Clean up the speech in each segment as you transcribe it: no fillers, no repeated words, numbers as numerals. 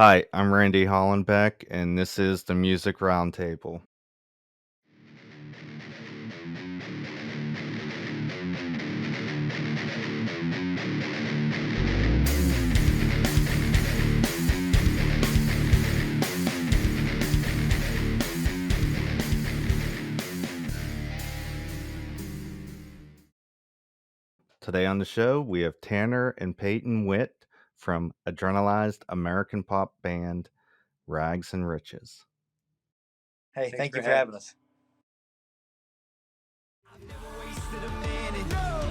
Hi, I'm Randy Hollenbeck, and this is the Music Roundtable. Today on the show, we have Tanner and Peyton Whitt from Adrenalized American Pop band RAGS and Riches. Hey, thank you for having us.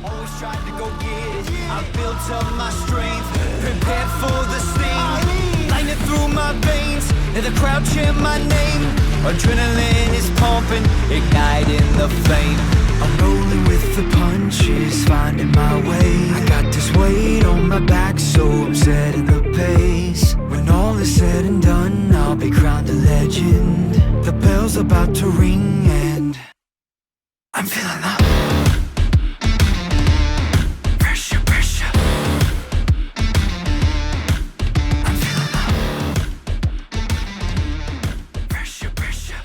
Always tried to go get it. I built up my strength, prepared for the sting. Lightning through my veins, and the crowd chant my name. Adrenaline is pumping, igniting the flame. I'm rolling with the punches, finding my way. I got this weight on my back, so I'm setting the pace. When all is said and done, I'll be crowned a legend. The bell's about to ring, and I'm feeling the pressure. I'm feeling the pressure.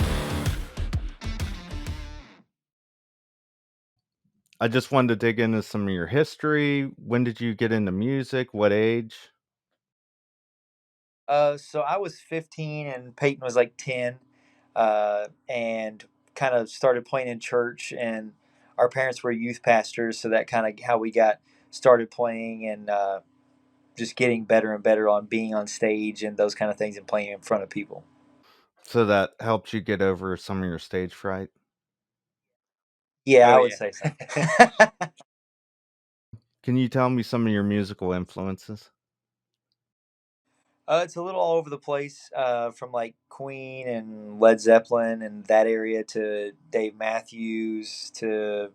I just wanted to dig into some of your history. When did you get into music? What age? So I was 15 and Peyton was like 10, and kind of started playing in church. And our parents were youth pastors, so that kind of how we got started playing and just getting better and better on being on stage and those kind of things and playing in front of people. So that helped you get over some of your stage fright? Yeah, Oh, I would yeah. say so. Can you tell me some of your musical influences? It's a little all over the place, from like Queen and Led Zeppelin and that area to Dave Matthews to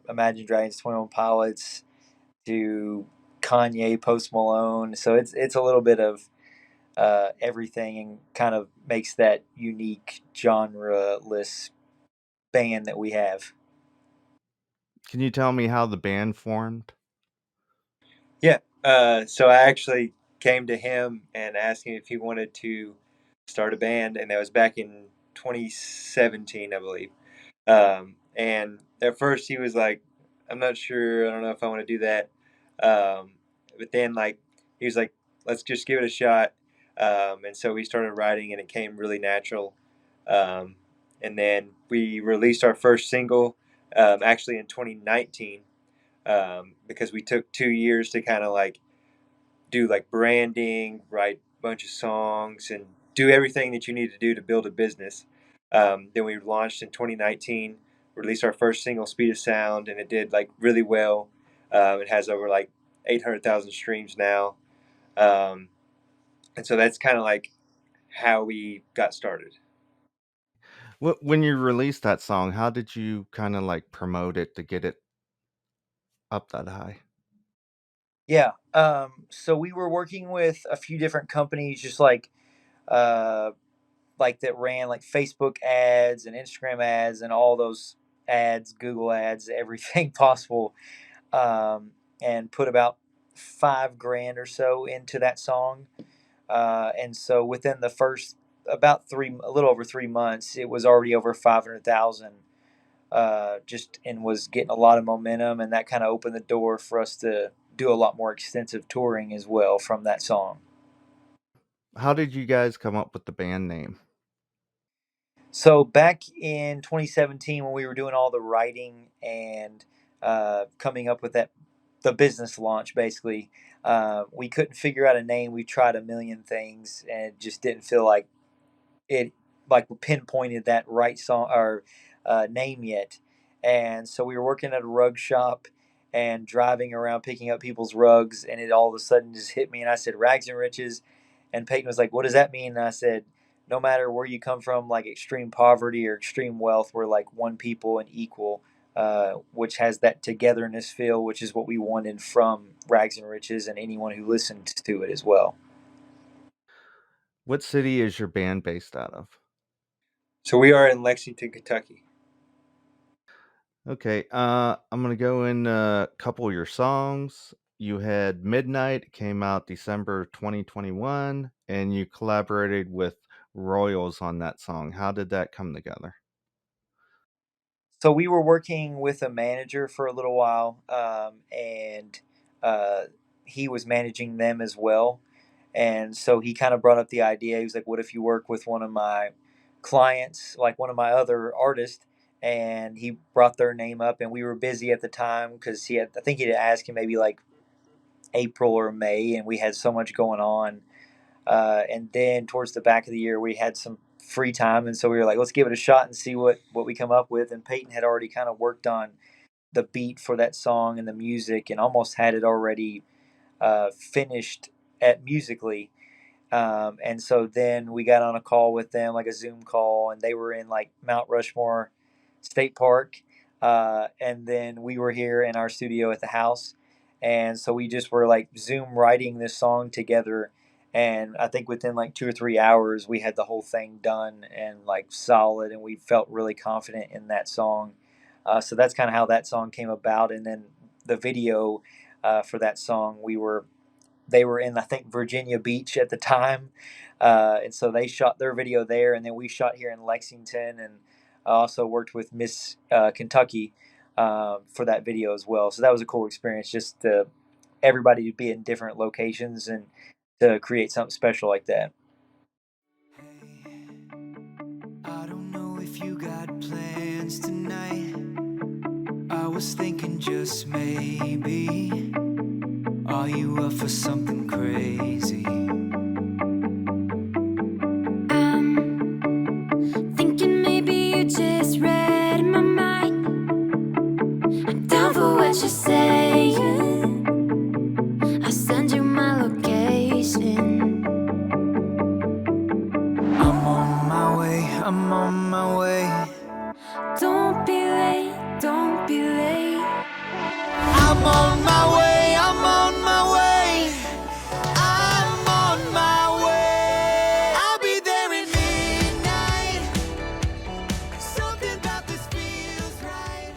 Imagine Dragons, 21 Pilots to Kanye, Post Malone. So it's a little bit of everything and kind of makes that unique genre-less band that we have. Can you tell me how the band formed? Yeah. So I actually came to him and asked him if he wanted to start a band, and that was back in 2017, I believe. And at first he was like, "I'm not sure. I don't know if I want to do that." But then like he was like, "Let's just give it a shot." And so we started writing, and it came really natural. Um, and then we released our first single actually in 2019 because we took 2 years to kind of like do like branding, write a bunch of songs, and do everything that you need to do to build a business. Then we launched in 2019, released our first single, Speed of Sound, and it did like really well. It has over like 800,000 streams now. Um, and so that's kind of like how we got started. When you released that song, how did you kind of like promote it to get it up that high? Yeah. So we were working with a few different companies, just uh, like that ran like Facebook ads and Instagram ads and all those ads, Google ads, everything possible, and put about 5 grand or so into that song. And so within the first about a little over 3 months, it was already over 500,000. Just and was getting a lot of momentum, and that kind of opened the door for us to do a lot more extensive touring as well from that song. How did you guys come up with the band name? So back in 2017, when we were doing all the writing and coming up with the business launch, basically, we couldn't figure out a name. We tried a million things, and it just didn't feel like it pinpointed that right song or name yet. And so we were working at a rug shop and driving around picking up people's rugs, and it all of a sudden just hit me, and I said rags and riches, and Peyton was like, "What does that mean?" And I said, "No matter where you come from, like extreme poverty or extreme wealth, we're like one people and equal." Which has that togetherness feel, which is what we wanted from Rags and Riches and anyone who listened to it as well. What city is your band based out of? So we are in Lexington, Kentucky. Okay, I'm gonna go in a couple of your songs. You had Midnight, came out December 2021. and you collaborated with Royals on that song. How did that come together? So we were working with a manager for a little while, and uh, he was managing them as well. And so he kind of brought up the idea. He was like, "What if you work with one of my clients, like one of my other artists?" And he brought their name up, and we were busy at the time because I think he had asked him maybe like April or May, and we had so much going on. And then towards the back of the year, we had some free time, and so we were like, let's give it a shot and see what we come up with. And Peyton had already kind of worked on the beat for that song and the music, and almost had it already finished at musically. And so then we got on a call with them, like a Zoom call, and they were in like Mount Rushmore State Park. And then we were here in our studio at the house. And so we just were like Zoom writing this song together. And I think within like 2 or 3 hours, we had the whole thing done and like solid. And we felt really confident in that song. So that's kind of how that song came about. And then the video for that song, they were in, I think, Virginia Beach at the time, and so they shot their video there, and then we shot here in Lexington, and I also worked with Miss Kentucky for that video as well. So that was a cool experience, just everybody to be in different locations and to create something special like that. I don't know if you got plans tonight. I was thinking just maybe. Are you up for something crazy? I'm thinking maybe you just read my mind. I'm down for what you're saying. I'll send you my location. I'm on my way. Don't be late, don't be late. I'm on my way, I'm on my way. I'm on my way. I'll be there at midnight. Something about this feels right.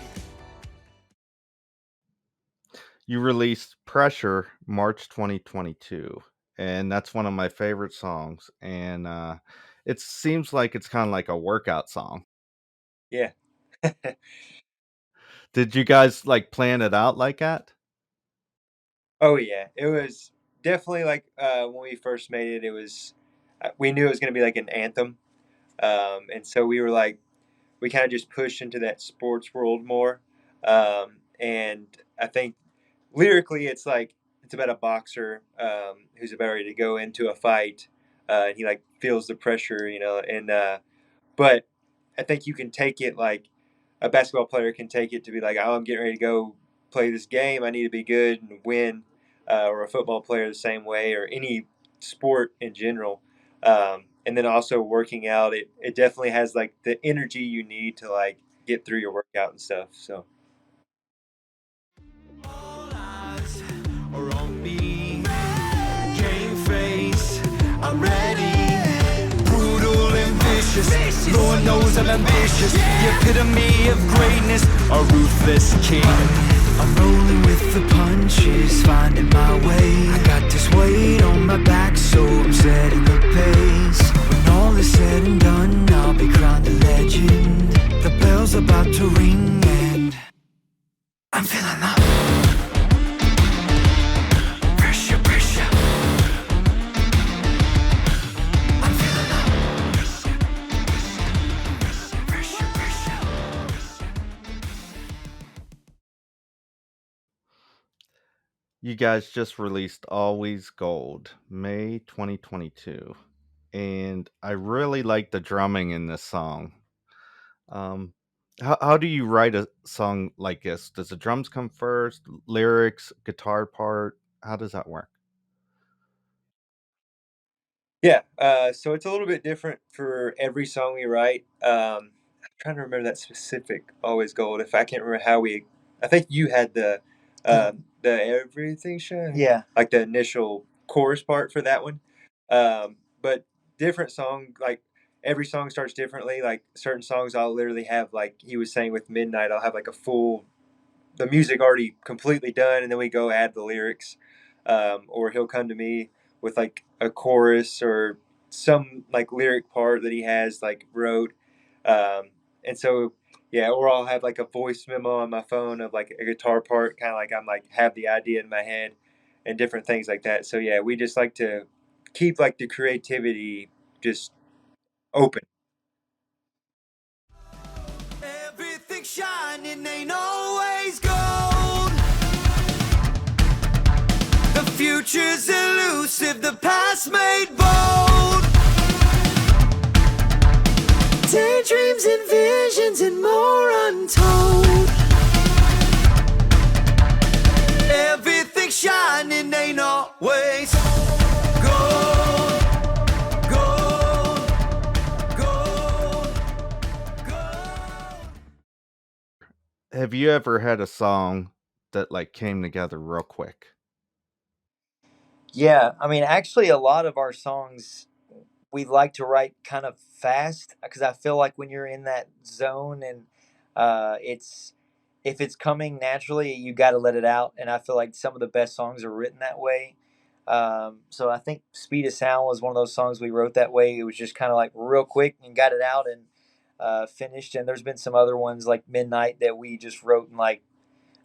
You released Pressure March 2022, and that's one of my favorite songs. And it seems like it's kind of like a workout song. Yeah. Did you guys like plan it out like that? Oh yeah, it was definitely like when we first made it. It was we knew it was going to be like an anthem, and so we were like we kind of just pushed into that sports world more. And I think lyrically, it's like it's about a boxer who's about ready to go into a fight, and he like feels the pressure, you know, and but I think you can take it like a basketball player can take it to be like, oh, I'm getting ready to go play this game. I need to be good and win. Or a football player the same way, or any sport in general. And then also working out, it definitely has like the energy you need to like get through your workout and stuff. So All eyes are on me. Game face, I'm ready. Brutal and vicious. Lord knows I'm ambitious. The epitome of greatness, a ruthless king. I'm rolling with the punches, finding my way. I got this weight on my back, so I'm setting the pace. When all is said and done, I'll be crowned a legend. The bell's about to ring and I'm feeling the pressure, pressure. I'm feeling the pressure, pressure. You guys just released Always Gold, May 2022. And I really like the drumming in this song. Um, how do you write a song like this? Does the drums come first, lyrics, guitar part? How does that work? yeah, so it's a little bit different for every song we write. I'm trying to remember that specific "Always Gold." If I can't remember how we, I think you had the "Everything Shine," Yeah. like the initial chorus part for that one. But different song, like every song starts differently. Like certain songs, I'll literally have like he was saying with Midnight, I'll have like a full the music already completely done, and then we go add the lyrics. Or he'll come to me with like a chorus or some like lyric part that he has like wrote. And so yeah, or I'll have like a voice memo on my phone of like a guitar part, kind of like I'm like have the idea in my head and different things like that. So yeah, we just like to keep like the creativity just open. Everything shining ain't always gold. The future's elusive, the past made bold. Daydreams and visions and more untold. Everything shining ain't always gold. Gold. Gold. Gold. Have you ever had a song that like came together real quick? Yeah, I mean, actually, a lot of our songs we like to write kind of fast because I feel like when you're in that zone and it's if it's coming naturally, you got to let it out. And I feel like some of the best songs are written that way. So I think "Speed of Sound" was one of those songs we wrote that way. It was just kind of like real quick and got it out and finished. And there's been some other ones like "Midnight" that we just wrote in like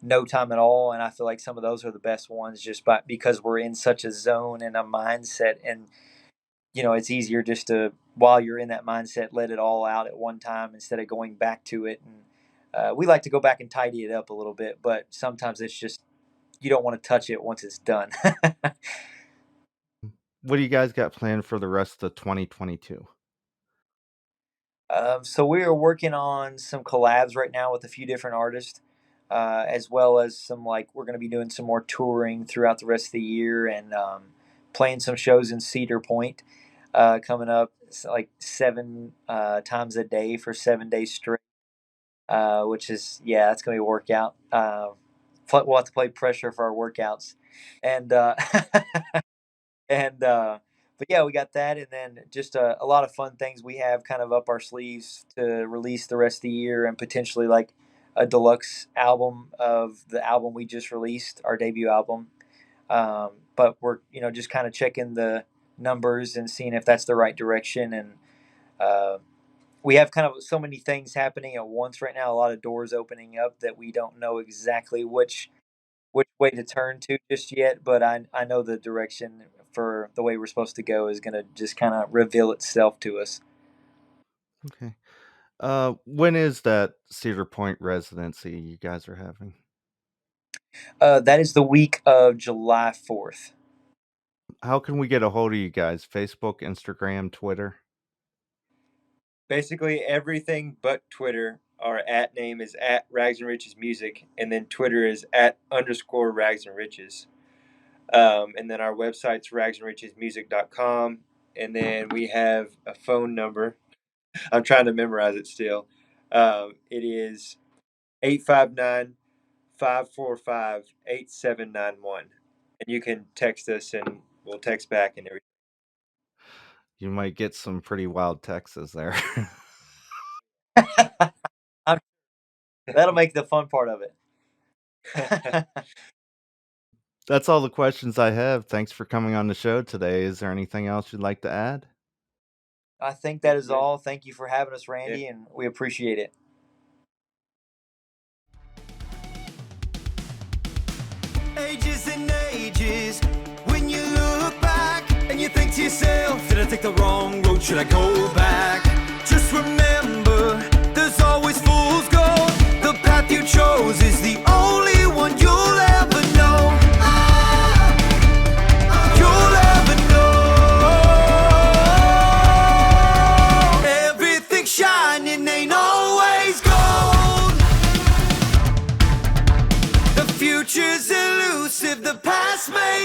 no time at all. And I feel like some of those are the best ones just because we're in such a zone and a mindset and it's easier just to while you're in that mindset let it all out at one time instead of going back to it and we like to go back and tidy it up a little bit, but sometimes it's just you don't want to touch it once it's done. What do you guys got planned for the rest of 2022? So we are working on some collabs right now with a few different artists, as well as some like we're going to be doing some more touring throughout the rest of the year and playing some shows in Cedar Point coming up. It's like seven times a day for 7 days straight, which is yeah, that's going to be a workout. We'll have to play pressure for our workouts, and and but yeah, we got that, and then just a lot of fun things we have kind of up our sleeves to release the rest of the year, and potentially like a deluxe album of the album we just released, our debut album. But we're just kind of checking the numbers and seeing if that's the right direction, and uh, we have kind of so many things happening at once right now. A lot of doors opening up that we don't know exactly which way to turn to just yet, but I know the direction for the way we're supposed to go is going to just kind of reveal itself to us. Okay. When is that Cedar Point residency you guys are having? That is the week of July 4th. How can we get a hold of you guys? Facebook, Instagram, Twitter? Basically everything but Twitter. Our at name is at Rags and Riches Music, and then Twitter is at _ Rags and Riches. And then our website's ragsandrichesmusic.com. And then we have a phone number. I'm trying to memorize it still. It is 859-545-8791. And you can text us and we'll text back and everything. You might get some pretty wild texts there. I'm, that'll make the fun part of it. That's all the questions I have. Thanks for coming on the show today. Is there anything else you'd like to add? I think that is all. Thank you for having us, Randy, and we appreciate it. Ages and ages, when you look back and you think to yourself, did I take the wrong road? Should I go back? Just remember, there's always fool's gold. The path you chose is the only one you'll ever know. You'll ever know. Everything shining ain't always gold. The future's elusive, the past may